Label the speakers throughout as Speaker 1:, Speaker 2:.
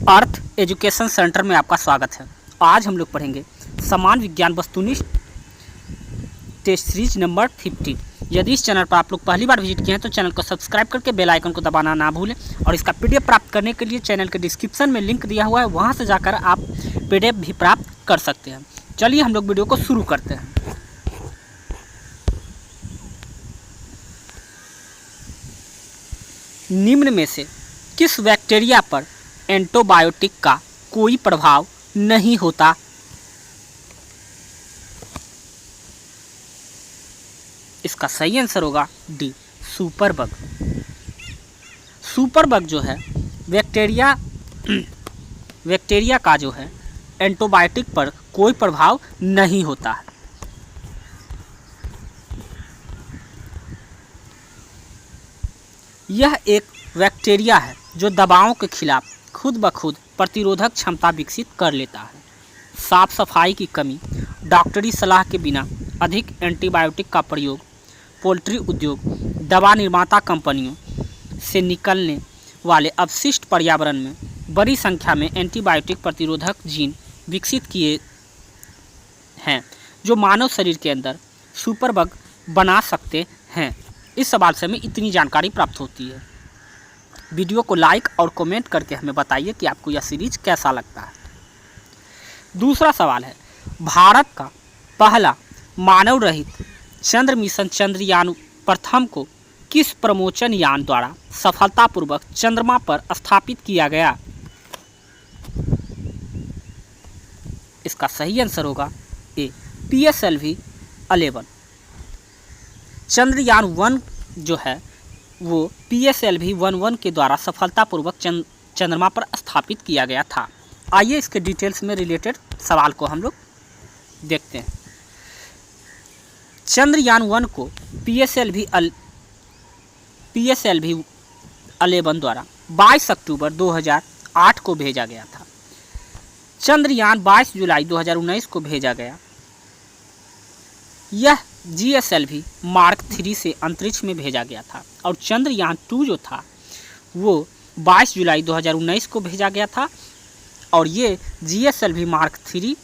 Speaker 1: अर्थ education centre में आपका स्वागत है। आज हम लोग पढ़ेंगे समान विज्ञान वस्तुनिष्ठ टेस्ट सीरीज नंबर 15। यदि इस चैनल पर आप लोग पहली बार विजिट किए हैं तो चैनल को सब्सक्राइब करके बेल आइकन को दबाना ना भूलें और इसका पीडीएफ प्राप्त करने के लिए चैनल के डिस्क्रिप्शन में लिंक दिया हुआ है, वहां से जाकर आप पीडीएफ भी प्राप्त कर सकते हैं। चलिए हम लोग वीडियो को शुरू करते हैं। निम्न में से किस बैक्टीरिया पर एंटीबायोटिक का कोई प्रभाव नहीं होता? इसका सही आंसर होगा डी, सुपरबग। सुपरबग जो है बैक्टीरिया का जो है एंटीबायोटिक पर कोई प्रभाव नहीं होता है। यह एक बैक्टीरिया है जो दवाओं के खिलाफ खुद ब खुद प्रतिरोधक क्षमता विकसित कर लेता है। साफ सफाई की कमी, डॉक्टरी सलाह के बिना अधिक एंटीबायोटिक का प्रयोग, पोल्ट्री उद्योग, दवा निर्माता कंपनियों से निकलने वाले अपशिष्ट पर्यावरण में बड़ी संख्या में एंटीबायोटिक प्रतिरोधक जीन विकसित किए हैं जो मानव शरीर के अंदर सुपरबग बना सकते हैं। इस सवाल से हमें इतनी जानकारी प्राप्त होती है। वीडियो को लाइक और कमेंट करके हमें बताइए कि आपको यह सीरीज कैसा लगता है। दूसरा सवाल है, भारत का पहला मानव रहित चंद्र मिशन चंद्रयान प्रथम को किस प्रमोचन यान द्वारा सफलतापूर्वक चंद्रमा पर स्थापित किया गया? इसका सही आंसर होगा ए, PSLV-11। चंद्रयान 1 जो है वो PSLV-11 के द्वारा सफलतापूर्वक चंद्रमा पर स्थापित किया गया था। आइए इसके डिटेल्स में रिलेटेड सवाल को हम लोग देखते हैं। चंद्रयान 1 को PSLV-11 द्वारा 22 अक्टूबर 2008 को भेजा गया था। चंद्रयान 22 जुलाई 2019 को भेजा गया। यह GSLV मार्क 3 से अंतरिक्ष में भेजा गया था और चंद्रयान 2 जो था वो 22 जुलाई 2019 को भेजा गया था और ये GSLV मार्क 3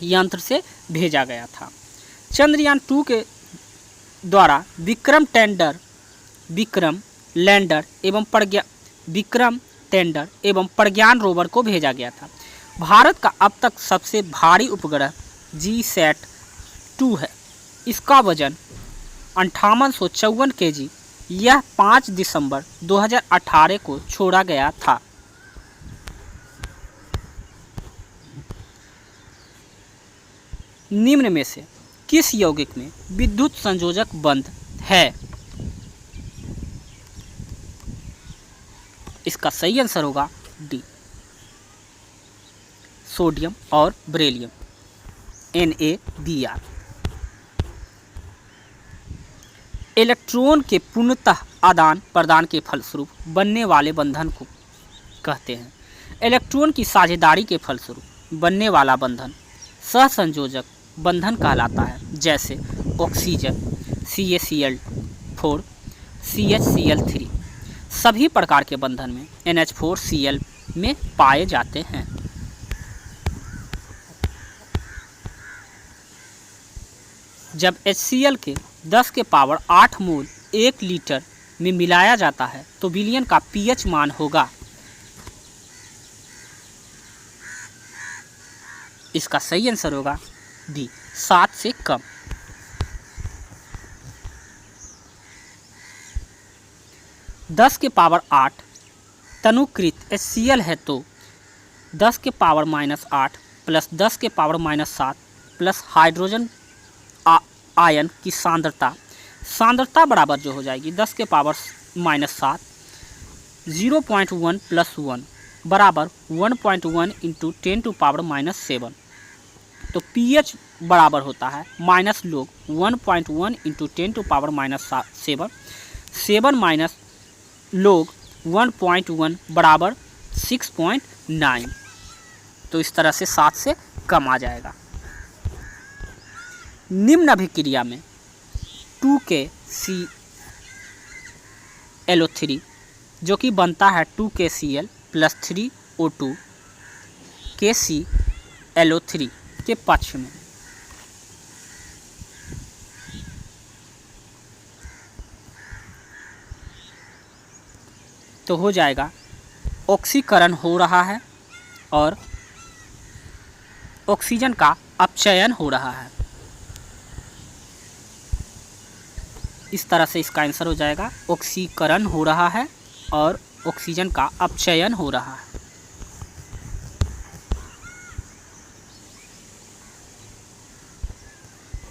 Speaker 1: यंत्र से भेजा गया था। चंद्रयान 2 के द्वारा विक्रम लैंडर एवं प्रज्ञान रोवर को भेजा गया था। भारत का अब तक सबसे भारी उपग्रह GSAT-2 है। इसका वजन 5854 kg। यह 5 दिसंबर 2018 को छोड़ा गया था। निम्न में से किस यौगिक में विद्युत संयोजक बंध है? इसका सही आंसर होगा डी, सोडियम और बेरिलियम, NaBr। इलेक्ट्रॉन के पूर्णतः आदान प्रदान के फलस्वरूप बनने वाले बंधन को कहते हैं। इलेक्ट्रॉन की साझेदारी के फलस्वरूप बनने वाला बंधन सहसंयोजक बंधन कहलाता है, जैसे ऑक्सीजन CaCl4 CHCl3 सभी प्रकार के बंधन में NH4Cl में पाए जाते हैं। जब HCl के 10 के पावर 8 मोल 1 लीटर में मिलाया जाता है तो विलयन का pH मान होगा। इसका सही आंसर होगा डी, 7 से कम। दस के पावर 8 तनुकृत HCl है तो 10 के पावर -8 प्लस 10 के पावर -7 प्लस हाइड्रोजन आयन की सांद्रता बराबर जो हो जाएगी 10 के पावर -7 0.1 + 1 बराबर 1.1 × 10⁻⁷। तो pH बराबर होता है माइनस लोग 1.1 × 10⁻⁷, 7 माइनस लोग 1.1 बराबर 6.9। तो इस तरह से 7 से कम आ जाएगा। निम्न अभिक्रिया में 2KClO3 जो कि बनता है 2KCl + 3 O2 KClO3 के पक्ष में। तो हो जाएगा ऑक्सीकरण हो रहा है और ऑक्सीजन का अपचयन हो रहा है। इस तरह से इसका आंसर हो जाएगा ऑक्सीकरण हो रहा है और ऑक्सीजन का अपचयन हो रहा है।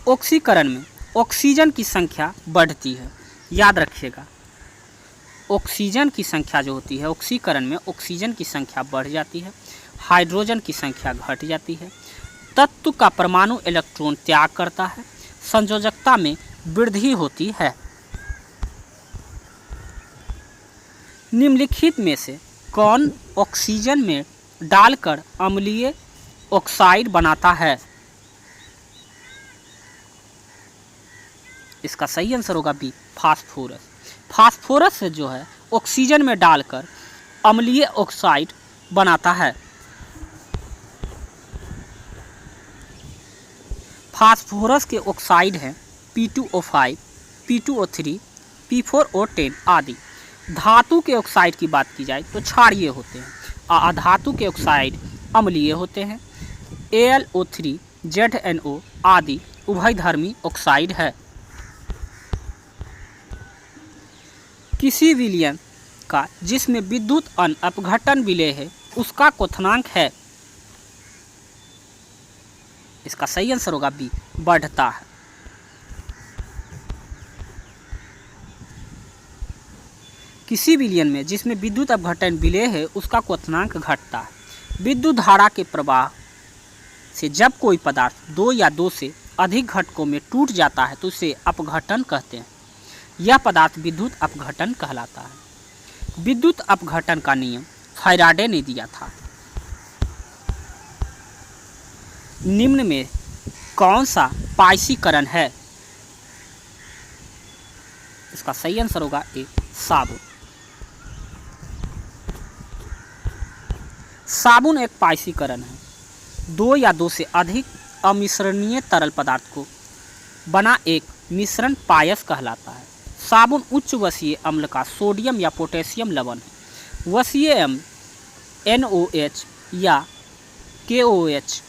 Speaker 1: ऑक्सीकरण में ऑक्सीजन की संख्या बढ़ती है, याद रखिएगा। ऑक्सीजन की संख्या जो होती है ऑक्सीकरण में, ऑक्सीजन की संख्या बढ़ जाती है, हाइड्रोजन की संख्या घट जाती है, तत्व का परमाणु इलेक्ट्रॉन त्याग करता है, संयोजकता में वृद्धि होती है। निम्नलिखित में से कौन ऑक्सीजन में डालकर अम्लीय ऑक्साइड बनाता है? इसका सही आंसर होगा बी, फास्फोरस। फास्फोरस से जो है ऑक्सीजन में डालकर अम्लीय ऑक्साइड बनाता है। फास्फोरस के ऑक्साइड हैं P2O5, P2O3, P4O10 आदि। धातु के ऑक्साइड की बात की जाए तो क्षारीय होते हैं, अधातु के ऑक्साइड अम्लीय होते हैं। AlO3, ZnO आदि उभयधर्मी ऑक्साइड है। किसी विलयन का जिसमें विद्युत अण अपघटन विलेय है उसका क्वथनांक है। इसका सही आंसर होगा बी, बढ़ता है। किसी विलयन में जिसमें विद्युत अपघटन विलेय है उसका क्वथनांक घटता है। विद्युत धारा के प्रवाह से जब कोई पदार्थ दो या दो से अधिक घटकों में टूट जाता है तो उसे अपघटन कहते हैं। यह पदार्थ विद्युत अपघटन कहलाता है। विद्युत अपघटन का नियम फैराडे ने दिया था। निम्न में कौन सा पाइसीकरण है? इसका सही आंसर होगा ए, साबुन। साबुन एक पाइसीकरण है। दो या दो से अधिक अमिश्रणीय तरल पदार्थ को बना एक मिश्रण पायस कहलाता है। साबुन उच्च वसीय अम्ल का सोडियम या पोटेशियम लवण है। वसीय अम्ल NOH या KOH।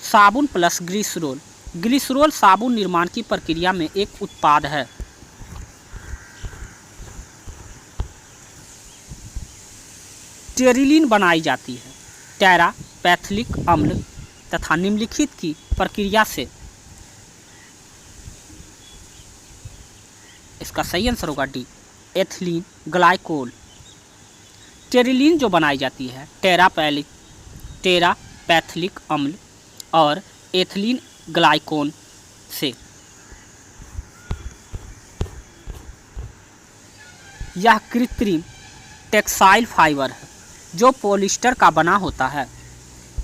Speaker 1: साबुन प्लस ग्लिसरॉल। ग्लिसरॉल साबुन निर्माण की प्रक्रिया में एक उत्पाद है। टेरिलीन बनाई जाती है टेरापैथिलिक अम्ल तथा निम्नलिखित की प्रक्रिया से। इसका सही आंसर होगा डी, एथिलीन ग्लाइकोल। टेरिलीन जो बनाई जाती है टेरापैथिलिक अम्ल और एथिलीन ग्लाइकोल से। यह कृत्रिम टेक्सटाइल फाइबर है जो पॉलिस्टर का बना होता है।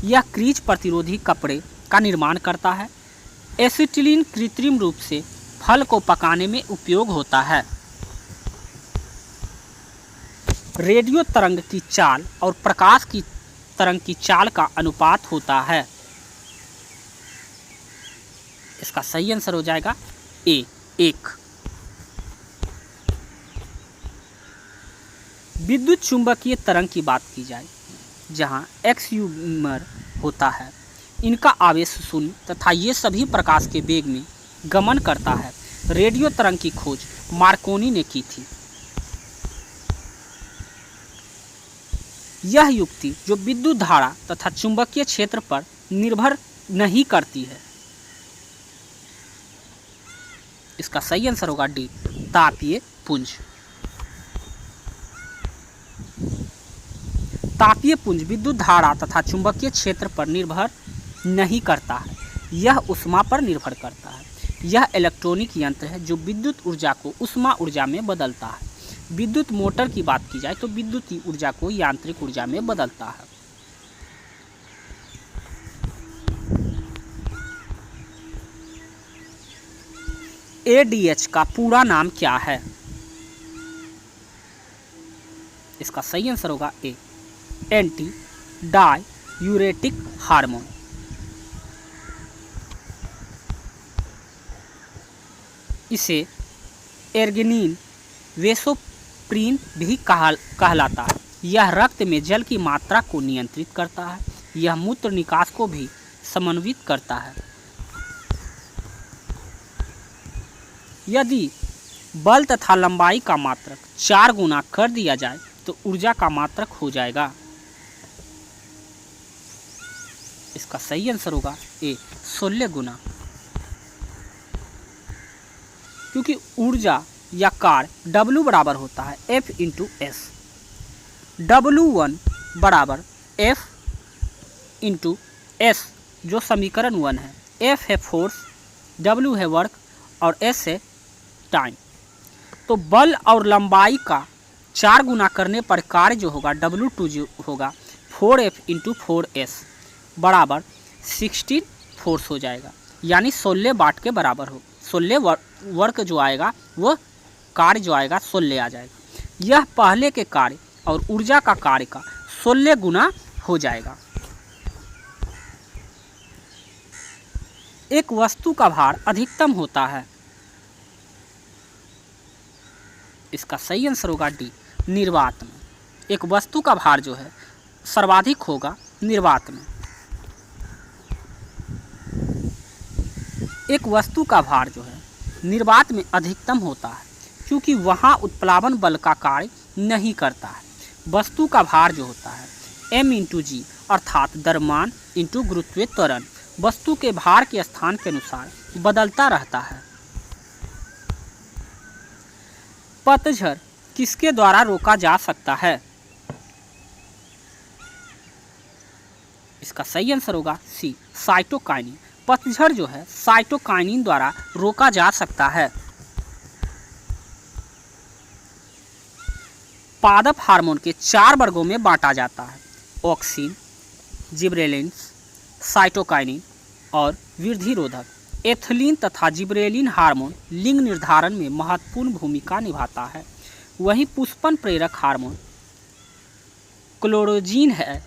Speaker 1: यह क्रीज प्रतिरोधी कपड़े का निर्माण करता है। एसिटिलीन कृत्रिम रूप से फल को पकाने में उपयोग होता है। रेडियो तरंग की चाल और प्रकाश की तरंग की चाल का अनुपात होता है। इसका सही आंसर हो जाएगा ए, 1। विद्युत चुंबकीय तरंग की बात की जाए जहां x यूमर होता है, इनका आवेश शून्य तथा ये सभी प्रकाश के वेग में गमन करता है। रेडियो तरंग की खोज मार्कोनी ने की थी। यह युक्ति जो विद्युत धारा तथा चुंबकीय क्षेत्र पर निर्भर नहीं करती है। इसका सही आंसर होगा डी, तापीय पुंज। तापीय पुंज विद्युत धारा तथा चुंबकीय क्षेत्र पर निर्भर नहीं करता है, यह ऊष्मा पर निर्भर करता है। यह इलेक्ट्रॉनिक यंत्र है जो विद्युत ऊर्जा को ऊष्मा ऊर्जा में बदलता है। विद्युत मोटर की बात की जाए तो विद्युत ऊर्जा को यांत्रिक ऊर्जा में बदलता है। ADH का पूरा नाम क्या है? इसका सही आंसर होगा ए, एंटी डाययूरेटिक हार्मोन। इसे एर्गिनिन वेसोप्रीन भी कहलाता है। यह रक्त में जल की मात्रा को नियंत्रित करता है। यह मूत्र निकास को भी समन्वित करता है। यदि बल तथा लंबाई का मात्रक 4 गुना कर दिया जाए तो ऊर्जा का मात्रक हो जाएगा। इसका सही आंसर होगा ए 16 गुना, क्योंकि ऊर्जा या कार्य W बराबर होता है F इंटू एस। W1 बराबर F इंटू एस, जो समीकरण 1 है। F है फोर्स, W है वर्क और S है टाइम। तो बल और लंबाई का 4 गुना करने पर कार्य जो होगा W2 जो होगा 4F इंटू 4S बराबर 16 फोर्स हो जाएगा, यानी 16 वाट के बराबर हो। 16 वर्क जो आएगा वह कार्य जो आएगा 16 आ जाएगा। यह पहले के कार्य और ऊर्जा का कार्य का 16 गुना हो जाएगा। एक वस्तु का भार अधिकतम होता है। इसका सही आंसर होगा डी, निर्वात में। एक वस्तु का भार जो है सर्वाधिक होगा निर्वात में। एक वस्तु का भार जो है निर्वात में अधिकतम होता है, क्योंकि वहाँ उत्प्लावन बल का कार्य नहीं करता है। वस्तु का भार जो होता है m इंटू जी, अर्थात द्रव्यमान इंटू गुरुत्वीय त्वरण, वस्तु के भार के स्थान के अनुसार बदलता रहता है। पतझड़ किसके द्वारा रोका जा सकता है? इसका सही आंसर होगा सी, साइटोकाइनिन। पतझड़ जो है साइटोकाइनिन द्वारा रोका जा सकता है। पादप हार्मोन के 4 वर्गों में बांटा जाता है: ऑक्सिन, जिबरेलिन, साइटोकाइनिन और वृद्धिरोधक। एथिलीन तथा जिबरेलिन हार्मोन लिंग निर्धारण में महत्वपूर्ण भूमिका निभाता है। वहीं पुष्पन प्रेरक हार्मोन क्लोरोजीन है।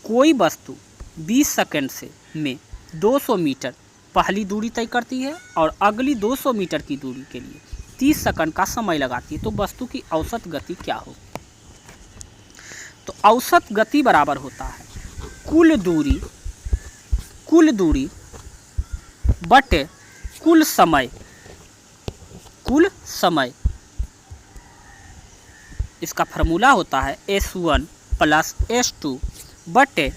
Speaker 1: कोई वस्तु 20 सेकंड में 200 मीटर पहली दूरी तय करती है और अगली 200 मीटर की दूरी के लिए 30 सेकंड का समय लगाती है, तो वस्तु की औसत गति क्या हो? तो औसत गति बराबर होता है कुल दूरी बटे कुल समय। इसका फार्मूला होता है S1 प्लस S2 बटे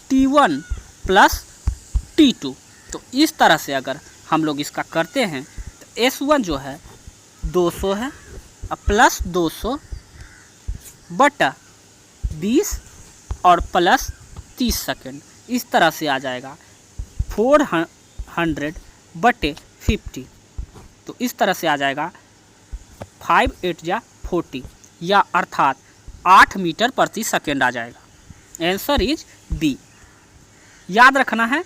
Speaker 1: T1 प्लस T2। तो इस तरह से अगर हम लोग इसका करते हैं तो S1 जो है 200 है प्लस 200 बटा 20 और प्लस 30 सेकंड, इस तरह से आ जाएगा 400 बटे 50। तो इस तरह से आ जाएगा 5 8 जा 40, या अर्थात 8 मीटर प्रति सेकंड आ जाएगा। Answer is B. याद रखना है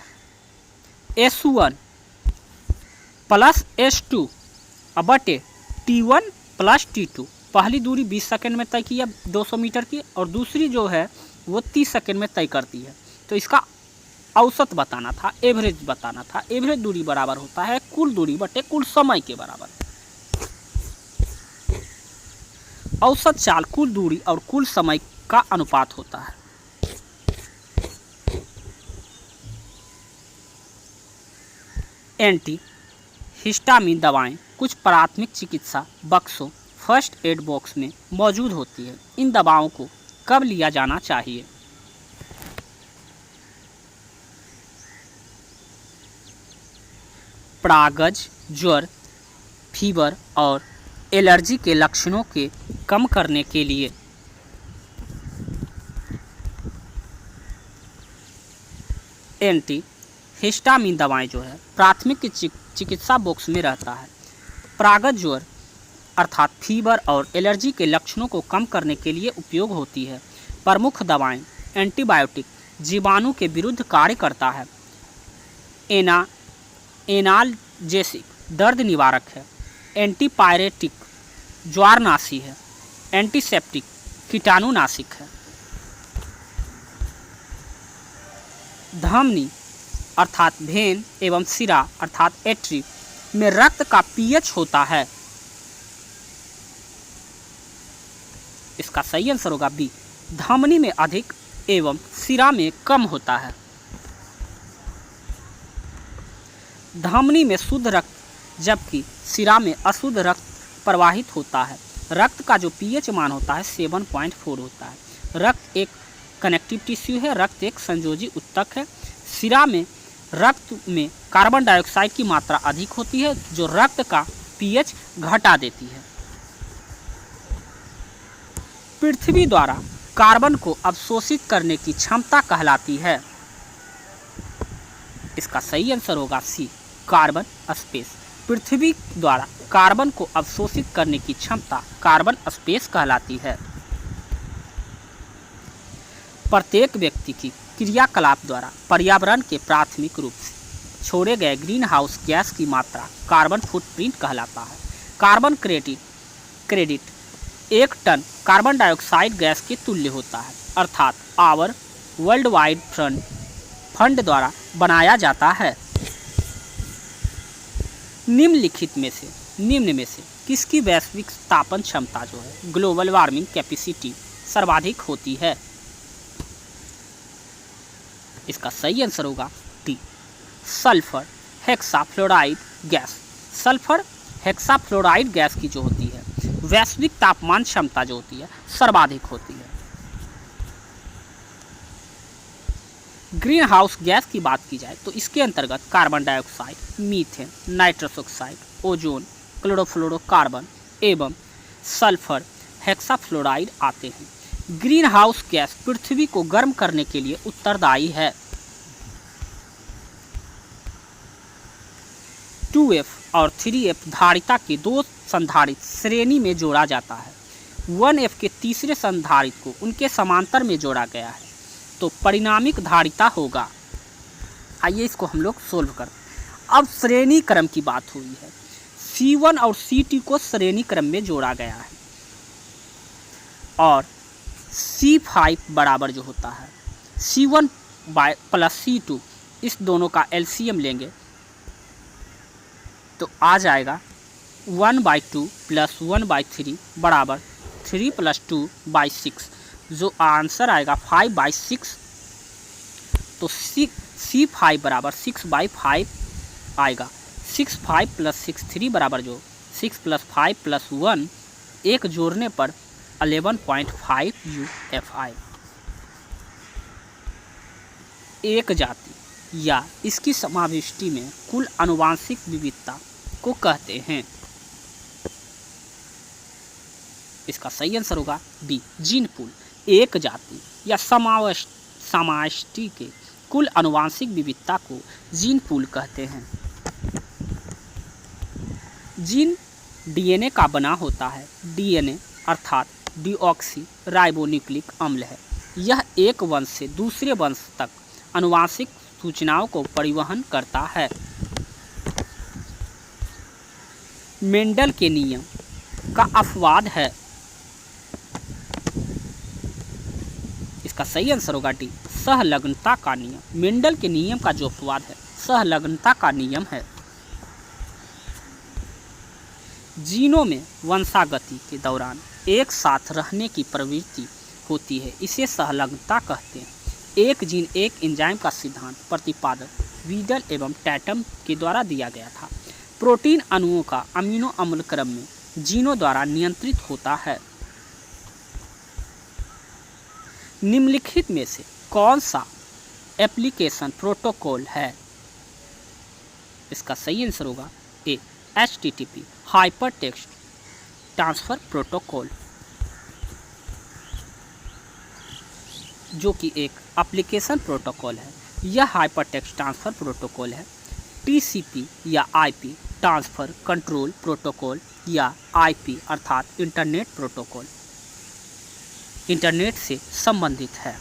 Speaker 1: S1 प्लस S2 बटे T1 प्लस T2। पहली दूरी 20 सेकंड में तय की है 200 मीटर की, और दूसरी जो है वो 30 सेकंड में तय करती है। तो इसका औसत बताना था, एवरेज बताना था। एवरेज दूरी बराबर होता है कुल दूरी बटे कुल समय के बराबर। औसत चाल कुल दूरी और कुल समय का अनुपात होता है। एंटी हिस्टामिन दवाएं कुछ प्राथमिक चिकित्सा बक्सों फर्स्ट एड बॉक्स में मौजूद होती है। इन दवाओं को कब लिया जाना चाहिए? प्रागज, ज्वर, फीवर और एलर्जी के लक्षणों के कम करने के लिए। एंटी हिस्टामिन दवाएं जो है प्राथमिक चिकित्सा बॉक्स में रहता है। प्रागज ज्वर अर्थात फीवर और एलर्जी के लक्षणों को कम करने के लिए उपयोग होती है। प्रमुख दवाएं एंटीबायोटिक जीवाणु के विरुद्ध कार्य करता है। एनाल्जेसिक दर्द निवारक है। एंटीपायरेटिक ज्वारनाशी है। एंटीसेप्टिक कीटाणुनाशक है। धमनी अर्थात भेन एवं सिरा अर्थात एट्री में रक्त का पीएच होता है। इसका सही आंसर होगा बी, धमनी में अधिक एवं सिरा में कम होता है। धमनी में शुद्ध रक्त जबकि सिरा में अशुद्ध रक्त प्रवाहित होता है। रक्त का जो पीएच मान होता है 7.4 होता है। रक्त एक कनेक्टिव टिश्यू है, रक्त एक संयोजी ऊतक है। सिरा में रक्त में कार्बन डाइऑक्साइड की मात्रा अधिक होती है जो रक्त का पीएच घटा देती है। पृथ्वी द्वारा कार्बन को अवशोषित करने की क्षमता कहलाती है। इसका सही आंसर होगा सी, कार्बन स्पेस। पृथ्वी द्वारा कार्बन को अवशोषित करने की क्षमता कार्बन स्पेस कहलाती है। प्रत्येक व्यक्ति की क्रियाकलाप द्वारा पर्यावरण के प्राथमिक रूप से छोड़े गए ग्रीन हाउस गैस की मात्रा कार्बन फुटप्रिंट कहलाता है। Carbon credit 1 tonne carbon dioxide gas के तुल्य होता है, अर्थात आवर वर्ल्ड वाइड फंड द्वारा बनाया जाता है। निम्न में से किसकी वैश्विक तापन क्षमता जो है ग्लोबल वार्मिंग कैपेसिटी सर्वाधिक होती है? इसका सही आंसर होगा D, sulphur hexafluoride gas. Sulphur hexafluoride gas की जो होती है वैश्विक तापमान क्षमता जो होती है सर्वाधिक होती है। ग्रीन हाउस गैस की बात की जाए तो इसके अंतर्गत carbon dioxide, methane, nitrous oxide, ozone, chlorofluorocarbon एवं सल्फर हेक्साफ्लोराइड आते हैं। ग्रीन हाउस गैस पृथ्वी को गर्म करने के लिए उत्तरदायी है। 2F और 3F धारिता के दो संधारित श्रेणी में जोड़ा जाता है। 1F के तीसरे संधारित को उनके समांतर में जोड़ा गया है तो परिणामिक धारिता होगा। आइए इसको हम लोग सोल्व करते हैं। अब श्रेणी क्रम की बात हुई है। C1 और C2 को श्रेणी क्रम में जोड़ा गया है और C5 बराबर जो होता है C1 प्लस C2, इस दोनों का LCM लेंगे तो आ जाएगा 1/2 प्लस 1/3 बराबर 3 + 2/6, जो आंसर आएगा 5/6। तो C5 बराबर 6/5 आएगा। 6 5 + 6 3 बराबर जो 6 + 5 + 1 एक जोड़ने पर 11.5 UFI। एक जाति या इसकी समाविष्टि में कुल आनुवांशिक विविधता को कहते हैं। इसका सही आंसर होगा डी, जीन पूल। एक जाति या समाविष्टि के कुल आनुवांशिक विविधता को जीन पूल कहते हैं। जीन डीएनए का बना होता है। डीएनए अर्थात डीऑक्सी राइबोन्यूक्लिक अम्ल है। यह एक वंश से दूसरे वंश तक आनुवांशिक सूचनाओं को परिवहन करता है। मेंडल के नियम का अपवाद है। इसका सही आंसर होगा डी, सहलग्नता का नियम। मेंडल के नियम का जो अपवाद है सहलग्नता का नियम है। जीनों में वंशागति के दौरान एक साथ रहने की प्रवृत्ति होती है, इसे सहलग्नता कहते हैं। एक जीन एक एंजाइम का सिद्धांत प्रतिपादक वीडल एवं टैटम के द्वारा दिया गया था। प्रोटीन अणुओं का अमीनो अम्ल क्रम में जीनों द्वारा नियंत्रित होता है। निम्नलिखित में से कौन सा एप्लीकेशन प्रोटोकॉल है? इसका सही आंसर होगा ए, HTTP हाइपरटेक्स्ट ट्रांसफ़र प्रोटोकॉल, जो कि एक एप्लीकेशन प्रोटोकॉल है। यह हाइपरटेक्स्ट ट्रांसफ़र प्रोटोकॉल है। TCP या IP ट्रांसफ़र कंट्रोल प्रोटोकॉल या IP अर्थात इंटरनेट प्रोटोकॉल इंटरनेट से संबंधित है।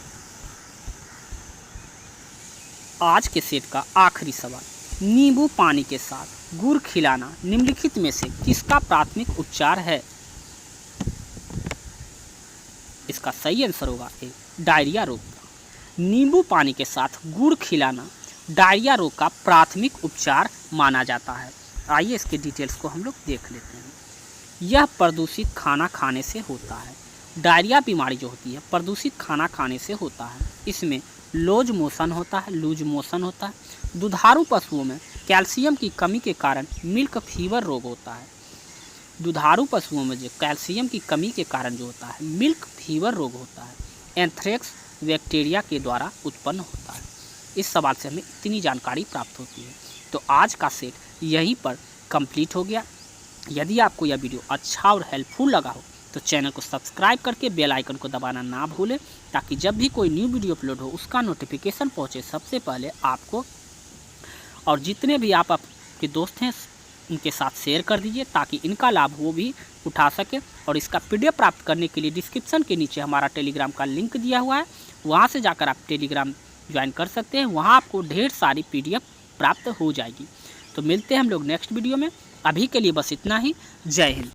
Speaker 1: आज के सेट का आखिरी सवाल, नींबू पानी के साथ गुड़ खिलाना निम्नलिखित में से किसका प्राथमिक उपचार है? इसका सही आंसर होगा ए, डायरिया रोग का। नींबू पानी के साथ गुड़ खिलाना डायरिया रोग का प्राथमिक उपचार माना जाता है। आइए इसके डिटेल्स को हम लोग देख लेते हैं। यह प्रदूषित खाना खाने से होता है। डायरिया बीमारी जो होती है प्रदूषित खाना खाने से होता है। इसमें लूज मोशन होता है। दुधारू पशुओं में कैल्शियम की कमी के कारण मिल्क फीवर रोग होता है। दुधारू पशुओं में जो कैल्शियम की कमी के कारण जो होता है मिल्क फीवर रोग होता है। एंथ्रेक्स बैक्टीरिया के द्वारा उत्पन्न होता है। इस सवाल से हमें इतनी जानकारी प्राप्त होती है। तो आज का सेट यहीं पर कंप्लीट हो गया। यदि आपको यह वीडियो अच्छा और हेल्पफुल लगा हो तो चैनल को सब्सक्राइब करके बेल आइकन को दबाना ना भूलें, ताकि जब भी कोई न्यू वीडियो अपलोड हो उसका नोटिफिकेशन पहुंचे सबसे पहले आपको। और जितने भी आपके दोस्त हैं उनके साथ शेयर कर दीजिए, ताकि इनका लाभ वो भी उठा सके। और इसका PDF प्राप्त करने के लिए डिस्क्रिप्शन के नीचे हमारा टेलीग्राम का लिंक दिया हुआ है, वहाँ से जाकर आप टेलीग्राम ज्वाइन कर सकते हैं। वहाँ आपको ढेर सारी PDF प्राप्त हो जाएगी। तो मिलते हैं हम लोग नेक्स्ट वीडियो में। अभी के लिए बस इतना ही। जय हिंद।